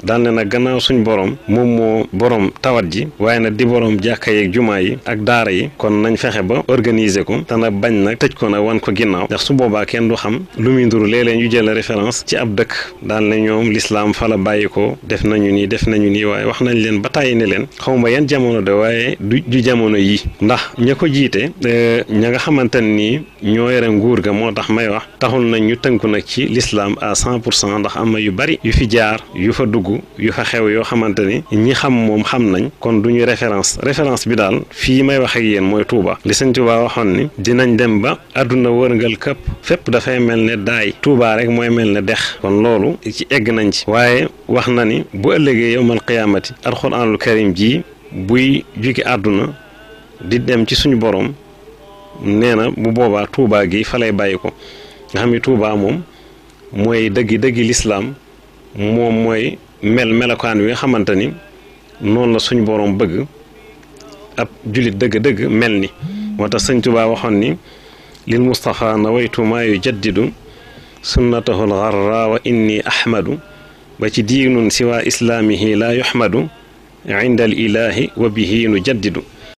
daal ne nag gannaaw suñ borom moom moo borom tawat ji waaye nag di borom jàkka yeeg jumaa yi ak daara yi kon nañ fexe ba organiser ko te nag bañ nag tëj ko nag wan ko ginnaaw ndax su boobaa kenn du xam lu muy nduru léeg-léeg ñu jël référence ci ab dëkk daal ne ñoom lislaam fa la bàyyi ko def nañu nii waaye wax nañ leen ba tàyyi ne leen xawma yan jamono de waaye du jamono yi ndax ña ko jiite ña nga xamante ni ñoo yore nguur ga moo tax may wax taxul nañ ñu tënku nag ci lislaam à 100% ndax am na yu bari yu fi jaar yu fa dugg yu fa xew yoo xamante ni ñi xam moom xam nañ kon duñu référence bi daal fii may wax ak yéen mooy Touba li Sëñ Touba waxoon ni dinañ dem ba àdduna wërngal këpp fépp dafay mel ne daay Touba rek mooy mel ne dex kon loolu ci egg nañ ci waaye wax na ni bu ëllëgee yowmal qiyaamati alxuraanul karim ji buy jóge àdduna di dem ci suñu borom nee na bu boobaa Touba gi fa lay bàyyi ko nga xam ni Touba moom mooy dëggi lislaam moom mooy melokaan wi nga xamante ni noonu la suñu borom bëgg ab julit dëgg mel ni moo tax Sëñ Tuubaa waxoon ni lil Mustafa nawaytu maa yujaddidu sunnatahu algarra wa inni ahmadu ba ci diinun siwa islaamihi laa yuhmadu inda al ilahi wa bihi nu jaddidu